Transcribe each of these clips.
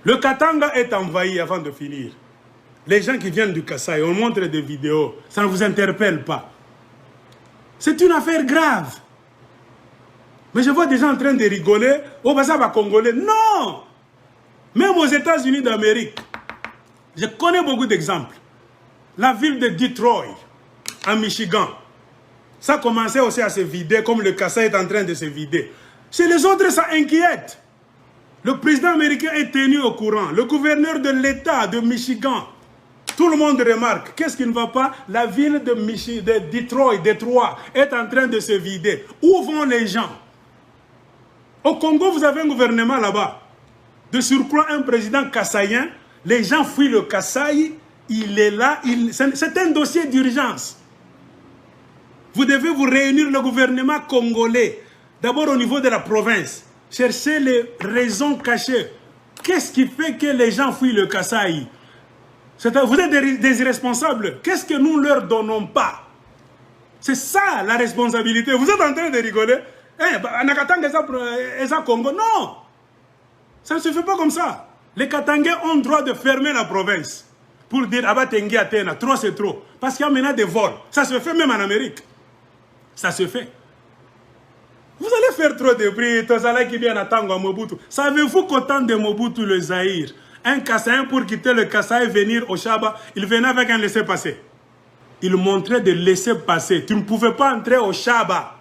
Le Katanga est envahi avant de finir. Les gens qui viennent du Kasaï, on montre des vidéos, ça ne vous interpelle pas. C'est une affaire grave. Mais je vois des gens en train de rigoler. Oh, bah ça va Congolais. Non! Même aux États-Unis d'Amérique, je connais beaucoup d'exemples. La ville de Detroit, en Michigan, ça commençait aussi à se vider comme le Kasaï est en train de se vider. Chez les autres, ça inquiète. Le président américain est tenu au courant. Le gouverneur de l'État de Michigan. Tout le monde remarque. Qu'est-ce qui ne va pas? La ville de Detroit est en train de se vider. Où vont les gens? Au Congo, vous avez un gouvernement là-bas. De surcroît, un président kassaïen. Les gens fuient le Kasaï. Il est là. C'est un dossier d'urgence. Vous devez vous réunir le gouvernement congolais. D'abord au niveau de la province. Chercher les raisons cachées. Qu'est-ce qui fait que les gens fuient le Kasaï? Vous êtes des irresponsables. Qu'est-ce que nous ne leur donnons pas? C'est ça la responsabilité. Vous êtes en train de rigoler. Congo. Non! Ça ne se fait pas comme ça. Les Katangais ont le droit de fermer la province. Pour dire, Abatengi Atena, trop c'est trop. Parce qu'il y a maintenant des vols. Ça se fait même en Amérique. Ça se fait. Vous allez faire trop de bruit. Tozala qui vient attendre à Mobutu. Savez-vous qu'au temps de Mobutu, le Zaïre, un Kassaïen pour quitter le Kasaï et venir au Chaba, il venait avec un laissez-passer. Il montrait de laisser-passer. Tu ne pouvais pas entrer au Chaba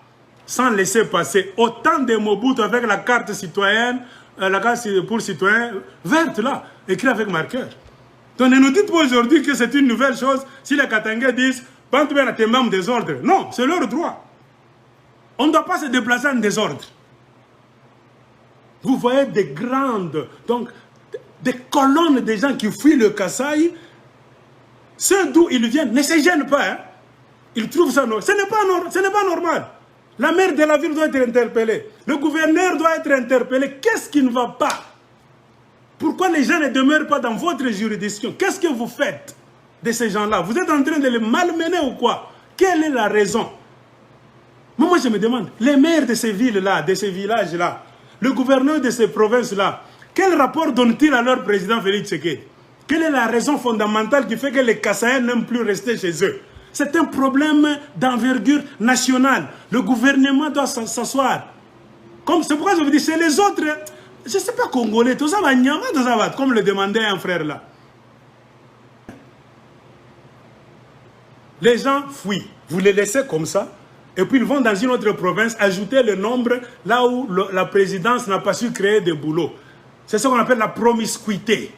sans laisser-passer. Au temps de Mobutu, avec la carte citoyenne, la carte pour citoyens verte là, écrit avec marqueur. Donc ne nous dites pas aujourd'hui que c'est une nouvelle chose si les Katangais disent « Quand tu viens à tes membres désordre ». Non, c'est leur droit. On ne doit pas se déplacer en désordre. Vous voyez des grandes, donc des colonnes de gens qui fuient le Kasaï. Ceux d'où ils viennent ne se gênent pas. Hein. Ils trouvent ça normal. Ce n'est pas normal. La maire de la ville doit être interpellée. Le gouverneur doit être interpellé. Qu'est-ce qui ne va pas? Pourquoi les gens ne demeurent pas dans votre juridiction? Qu'est-ce que vous faites de ces gens-là? Vous êtes en train de les malmener ou quoi? Quelle est la raison? Moi, je me demande, les maires de ces villes-là, de ces villages-là, le gouverneur de ces provinces-là, quel rapport donnent-ils à leur président Félix Tshisekedi? Quelle est la raison fondamentale qui fait que les Kassaïens n'aiment plus rester chez eux? C'est un problème d'envergure nationale. Le gouvernement doit s'asseoir. C'est pourquoi je vous dis, c'est les autres, je ne sais pas, Congolais, tout ça va, comme le demandait un frère là. Les gens fuient. Vous les laissez comme ça, et puis ils vont dans une autre province ajouter le nombre là où la présidence n'a pas su créer de boulot. C'est ce qu'on appelle la promiscuité.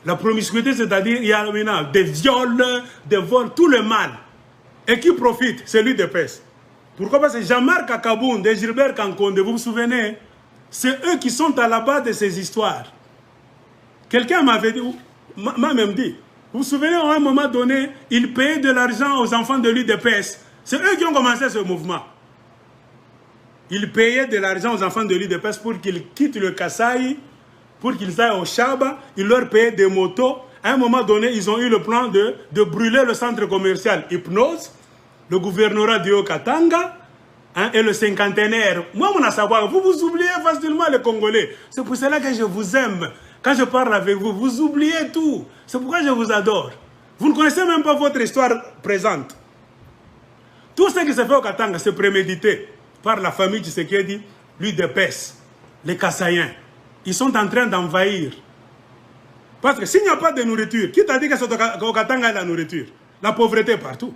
La promiscuité, c'est-à-dire il y a maintenant des viols, des vols, tout le mal. Et qui profite? C'est lui de peste. Pourquoi? Parce que Jean-Marc Akaboun, et Gilbert Kankonde, vous vous souvenez? C'est eux qui sont à la base de ces histoires. Quelqu'un m'avait dit, m'a même dit, vous vous souvenez, à un moment donné, ils payaient de l'argent aux enfants de l'UDPS. C'est eux qui ont commencé ce mouvement. Ils payaient de l'argent aux enfants de l'UDPS pour qu'ils quittent le Kasaï, pour qu'ils aillent au Chaba. Ils leur payaient des motos. À un moment donné, ils ont eu le plan de brûler le centre commercial Hypnose, le gouvernorat du Haut-Katanga, hein, et le cinquantenaire. Moi, mon savoir, vous oubliez facilement les Congolais. C'est pour cela que je vous aime. Quand je parle avec vous, vous oubliez tout. C'est pourquoi je vous adore. Vous ne connaissez même pas votre histoire présente. Tout ce qui se fait au Katanga, c'est prémédité par la famille Tshisekedi, l'UDPS, les Kassaïens. Ils sont en train d'envahir. Parce que s'il n'y a pas de nourriture, qui t'a dit que c'est au Katanga la nourriture? La pauvreté partout.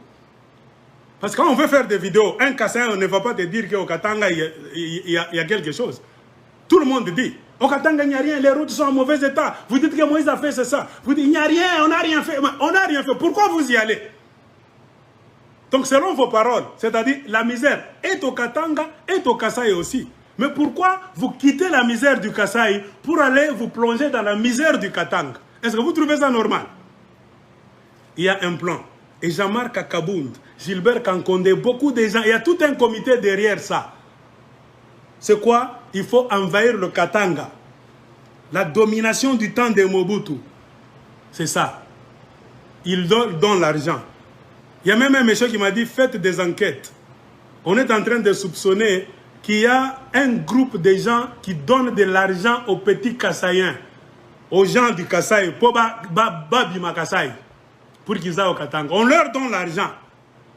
Parce que quand on veut faire des vidéos, un Kassaïen, on ne va pas te dire qu'au Katanga, il y a quelque chose. Tout le monde dit, au Katanga, il n'y a rien, les routes sont en mauvais état. Vous dites que Moïse a fait ça. Vous dites, il n'y a rien, on n'a rien fait. On n'a rien fait. Pourquoi vous y allez? Donc, selon vos paroles, c'est-à-dire la misère est au Katanga, est au Kasaï aussi. Mais pourquoi vous quittez la misère du Kasaï pour aller vous plonger dans la misère du Katanga? Est-ce que vous trouvez ça normal? Il y a un plan. Et Jean-Marc Akabound, Gilbert Kankonde, beaucoup de gens, il y a tout un comité derrière ça. C'est quoi? Il faut envahir le Katanga. La domination du temps de Mobutu. C'est ça. Ils donnent l'argent. Il y a même un monsieur qui m'a dit, faites des enquêtes. On est en train de soupçonner qu'il y a un groupe de gens qui donnent de l'argent aux petits Kassaïens aux gens du Kasaï, pour Babima Kasaï, pour qu'ils aillent au Katanga. On leur donne l'argent.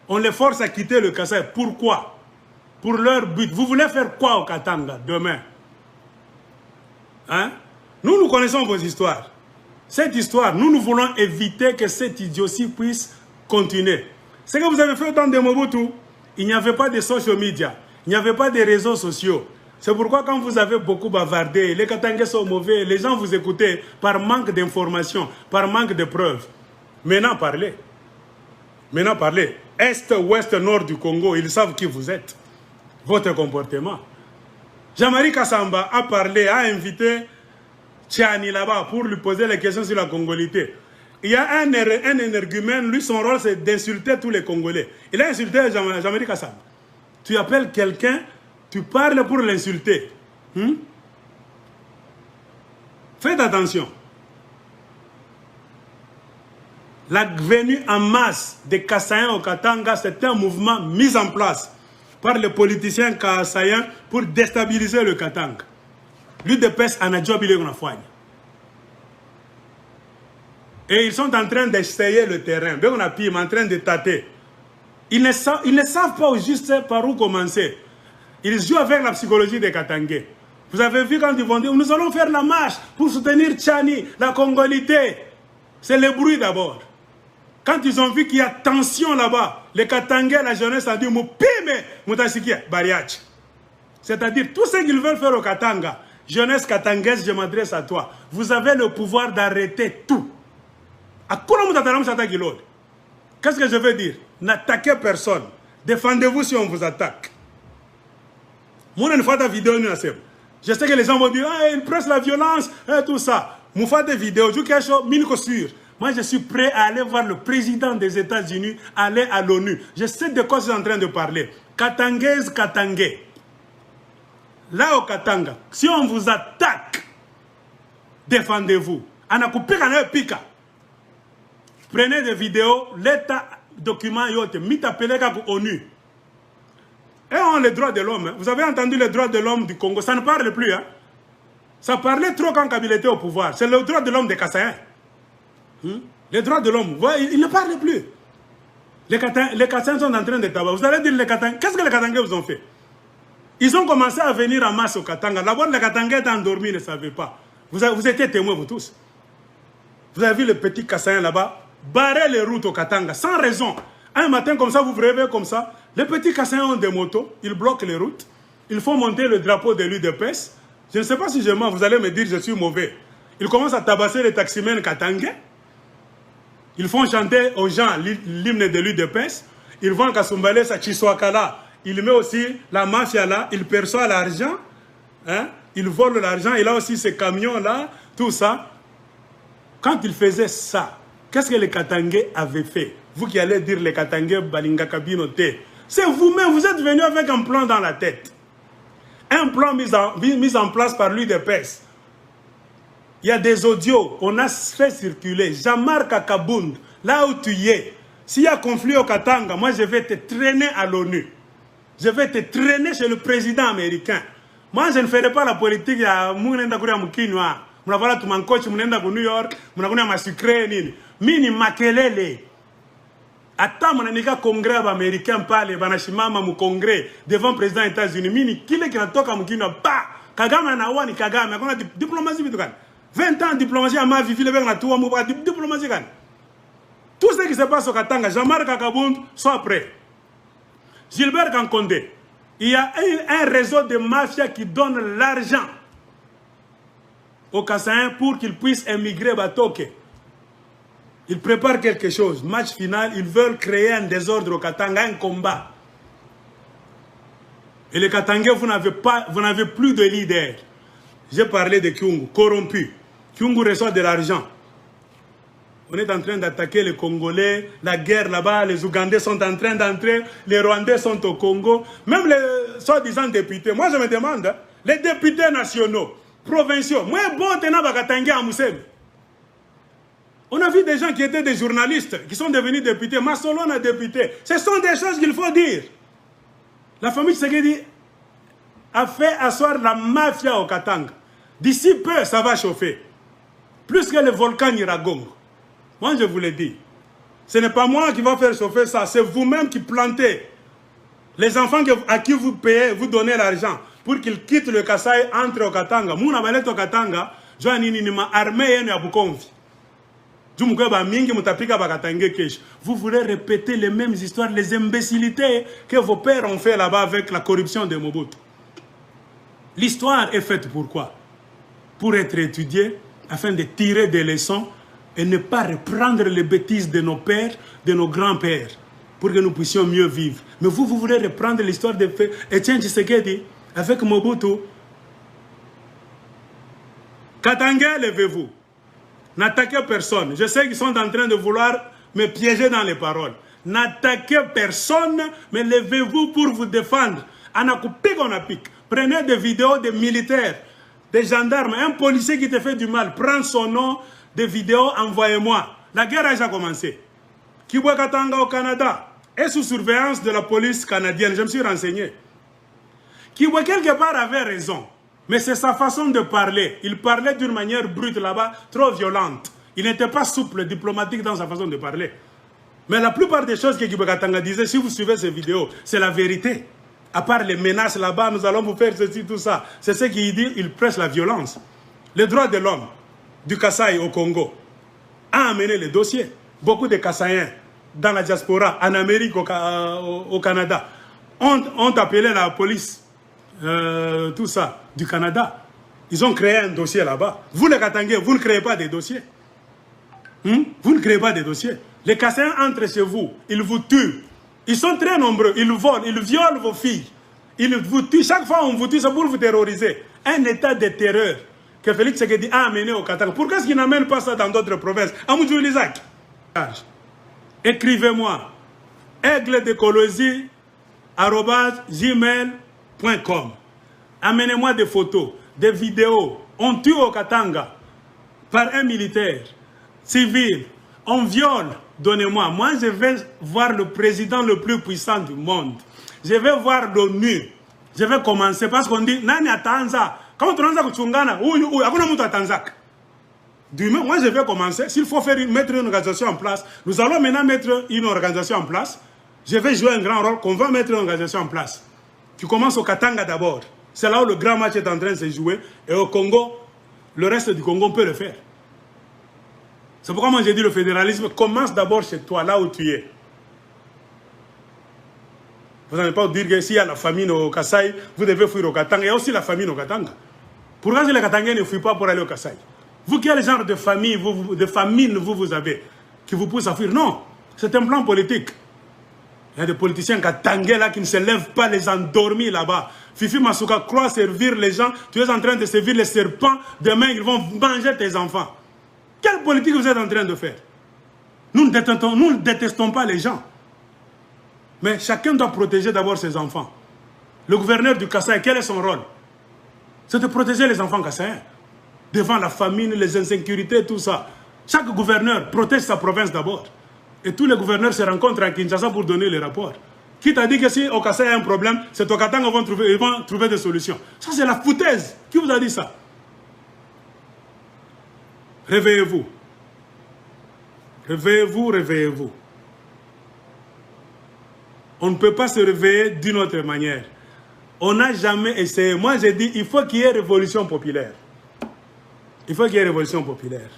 On les force à quitter le Kasaï. Pourquoi? Pour leur but. Vous voulez faire quoi au Katanga demain? Hein? Nous connaissons vos histoires. Cette histoire, nous voulons éviter que cette idiotie puisse continuer. Ce que vous avez fait au temps de Mobutu, il n'y avait pas de social media, il n'y avait pas de réseaux sociaux. C'est pourquoi quand vous avez beaucoup bavardé, les Katangais sont mauvais, les gens vous écoutaient par manque d'informations, par manque de preuves. Maintenant, parlez. Maintenant, parlez. Est, ouest, nord du Congo, ils savent qui vous êtes. Votre comportement. Jean-Marie Kassamba a parlé, a invité Tchani là-bas pour lui poser les questions sur la congolité. Il y a un énergumène, lui son rôle c'est d'insulter tous les Congolais. Il a insulté Jean-Marie Kassamba. Tu appelles quelqu'un, tu parles pour l'insulter. Faites attention. La venue en masse des Kassaïens au Katanga, c'est un mouvement mis en place par les politiciens Kassaïens pour déstabiliser le Katanga. L'UDPS en a job, il est en Afouagne. Et ils sont en train d'essayer le terrain. On a pire, en train de tâter. Ils ne savent pas juste par où commencer. Ils jouent avec la psychologie des Katangais. Vous avez vu quand ils vont dire, nous allons faire la marche pour soutenir Tchani, la congolité. C'est le bruit d'abord. Quand ils ont vu qu'il y a tension là-bas, les Katangais, la jeunesse a dit, c'est-à-dire, tout ce qu'ils veulent faire au Katanga, jeunesse katangaise, je m'adresse à toi. Vous avez le pouvoir d'arrêter tout. Qu'est-ce que je veux dire? N'attaquez personne. Défendez-vous si on vous attaque. Je sais que les gens vont dire, ah, ils pressent la violence, et tout ça. Vous faites des vidéos, moi, je suis prêt à aller voir le président des États-Unis, aller à l'ONU. Je sais de quoi je suis en train de parler. Katangaise, Katangais. Là au Katanga, si on vous attaque, défendez-vous. Prenez des vidéos, l'État document yote, mitapelé comme ONU. Et on les droits de l'homme. Vous avez entendu les droits de l'homme du Congo, ça ne parle plus. Hein? Ça parlait trop quand Kabila était au pouvoir. C'est le droit de l'homme des Kassaïens. Les droits de l'homme, ils ne parlent plus. Les Kassaïens sont en train de tabac. Vous allez dire les Katangais, qu'est-ce que les Katangais vous ont fait? Ils ont commencé à venir en masse au Katanga. D'abord, les Katangais étaient endormis, ils ne savaient pas. Vous étiez témoins, vous tous. Vous avez vu les petits Kassaïens là-bas barrer les routes au Katanga, sans raison. Un matin comme ça, vous vous réveillez comme ça. Les petits Kassaïens ont des motos, ils bloquent les routes. Ils font monter le drapeau de l'UDPS. Je ne sais pas si je mens, vous allez me dire je suis mauvais. Ils commencent à tabasser les taximens katangais. Ils font chanter aux gens l'hymne de l'UDPS. Ils vont à Kasumbalès, à Chiswakala. Il met aussi la mafia là, il perçoit l'argent. Hein? Il vole l'argent, il a aussi ces camions-là, tout ça. Quand il faisait ça, qu'est-ce que les Katangais avaient fait? Vous qui allez dire les Katangais Balinga Kabinote, c'est vous-même, vous êtes venus avec un plan dans la tête. Un plan mis en place par l'UDPS. Il y a des audios, on a fait circuler. Jean-Marc Akabound, là où tu es, s'il y a conflit au Katanga, moi je vais te traîner à l'ONU. Je vais te traîner chez le président américain. Moi je ne ferai pas la politique ya Mounenda Kouria Moukinwa. Mounavala tu mancoach Mounenda Kou New York, Mounakounia Masukre nini. Mini makelele. Attends, mon amiga congrès américain parle, banashimama mu congrès devant le président des États-Unis. Mini kile qui natoka Moukinwa, bah, Kagame na wani Kagame, on a diplomatie bitukan. 20 ans de diplomatie à ma vie, il y a diplomatie. Tout ce qui se passe au Katanga, Jean-Marc Akabound, soit prêt. Gilbert Kankonde, il y a un réseau de mafia qui donne l'argent aux Kassaïens pour qu'ils puissent émigrer Batoke. Ils préparent quelque chose. Match final, ils veulent créer un désordre au Katanga, un combat. Et les Katangais, vous n'avez plus de leader. J'ai parlé de Kyungu, corrompu. Kyungu reçoit de l'argent. On est en train d'attaquer les Congolais, la guerre là-bas, les Ougandais sont en train d'entrer, les Rwandais sont au Congo, même les soi-disant députés. Moi je me demande, les députés nationaux, provinciaux, moi bon tenant Bakatangé à Moussem. On a vu des gens qui étaient des journalistes, qui sont devenus députés. Massolon a député. Ce sont des choses qu'il faut dire. La famille Tshisekedi a fait asseoir la mafia au Katanga. D'ici peu, ça va chauffer. Plus que le volcan Nyiragongo. Moi, je vous l'ai dit. Ce n'est pas moi qui va faire chauffer ça. C'est vous-même qui plantez. Les enfants à qui vous payez, vous donnez l'argent pour qu'ils quittent le Kasaï, entrent au Katanga. Mouna balette au Katanga, joani nima armée yenu ya Bukomvi. Vous voulez répéter les mêmes histoires, les imbécilités que vos pères ont fait là-bas avec la corruption de Mobutu. L'histoire est faite pour quoi? Pour être étudiée, afin de tirer des leçons et ne pas reprendre les bêtises de nos pères, de nos grands-pères, pour que nous puissions mieux vivre. Mais vous voulez reprendre l'histoire de Etienne Tshisekedi avec Mobutu. Katanga, levez-vous. N'attaquez personne. Je sais qu'ils sont en train de vouloir me piéger dans les paroles. N'attaquez personne, mais levez-vous pour vous défendre. Prenez des vidéos des militaires, des gendarmes, un policier qui te fait du mal. Prends son nom, des vidéos, envoyez-moi. La guerre a déjà commencé. Kibwe Katanga au Canada est sous surveillance de la police canadienne. Je me suis renseigné. Kibwe quelque part avait raison. Mais c'est sa façon de parler. Il parlait d'une manière brute là-bas, trop violente. Il n'était pas souple, diplomatique dans sa façon de parler. Mais la plupart des choses que Kibwe Katanga disait, si vous suivez ces vidéos, c'est la vérité. À part les menaces là-bas, nous allons vous faire ceci, tout ça. C'est ce qu'il dit, il presse la violence. Les droits de l'homme du Kasaï au Congo a amené les dossiers. Beaucoup de Kasaïens dans la diaspora, en Amérique, au Canada, ont appelé la police. Tout ça, du Canada. Ils ont créé un dossier là-bas. Vous les Katangais, vous ne créez pas des dossiers. Vous ne créez pas des dossiers. Les Kassaïens entrent chez vous, ils vous tuent. Ils sont très nombreux, ils volent, ils violent vos filles. Ils vous tuent. Chaque fois on vous tue, c'est pour vous terroriser. Un état de terreur que Félix Tshisekedi a amené au Katanga. Pourquoi est-ce qu'il n'amène pas ça dans d'autres provinces? Amoudjou Lizak. Écrivez-moi aigledecolosie@gmail.com. Amenez-moi des photos, des vidéos. On tue au Katanga par un militaire civil. On viole. Donnez-moi. Moi, je vais voir le président le plus puissant du monde. Je vais voir l'ONU. Je vais commencer parce qu'on dit Nani à Tanza. Quand on a Kuchungana, moi, je vais commencer. S'il faut mettre une organisation en place, nous allons maintenant mettre une organisation en place. Je vais jouer un grand rôle qu'on va mettre une organisation en place. Tu commences au Katanga d'abord. C'est là où le grand match est en train de se jouer. Et au Congo, le reste du Congo peut le faire. C'est pourquoi moi j'ai dit le fédéralisme commence d'abord chez toi, là où tu es. Vous n'allez pas dire que s'il y a la famine au Kasaï, vous devez fuir au Katanga. Il y a aussi la famine au Katanga. Pourquoi les Katangais ne fuient pas pour aller au Kasaï? Vous, quel genre de famille, de famine vous avez qui vous pousse à fuir? Non, c'est un plan politique. Il y a des politiciens katangais là qui ne se lèvent pas les endormis là-bas. Fifi Masuka croit servir les gens. Tu es en train de servir les serpents. Demain, ils vont manger tes enfants. Quelle politique vous êtes en train de faire? Nous ne détestons pas les gens. Mais chacun doit protéger d'abord ses enfants. Le gouverneur du Kasaï, quel est son rôle? C'est de protéger les enfants kassaïens. Devant la famine, les insécurités, tout ça. Chaque gouverneur protège sa province d'abord. Et tous les gouverneurs se rencontrent à Kinshasa pour donner les rapports. Qui t'a dit que si au Kasaï y a un problème, c'est au Katanga qu'ils vont trouver des solutions? Ça, c'est la foutaise. Qui vous a dit ça? Réveillez-vous. Réveillez-vous, réveillez-vous. On ne peut pas se réveiller d'une autre manière. On n'a jamais essayé. Moi, j'ai dit, il faut qu'il y ait révolution populaire. Il faut qu'il y ait révolution populaire.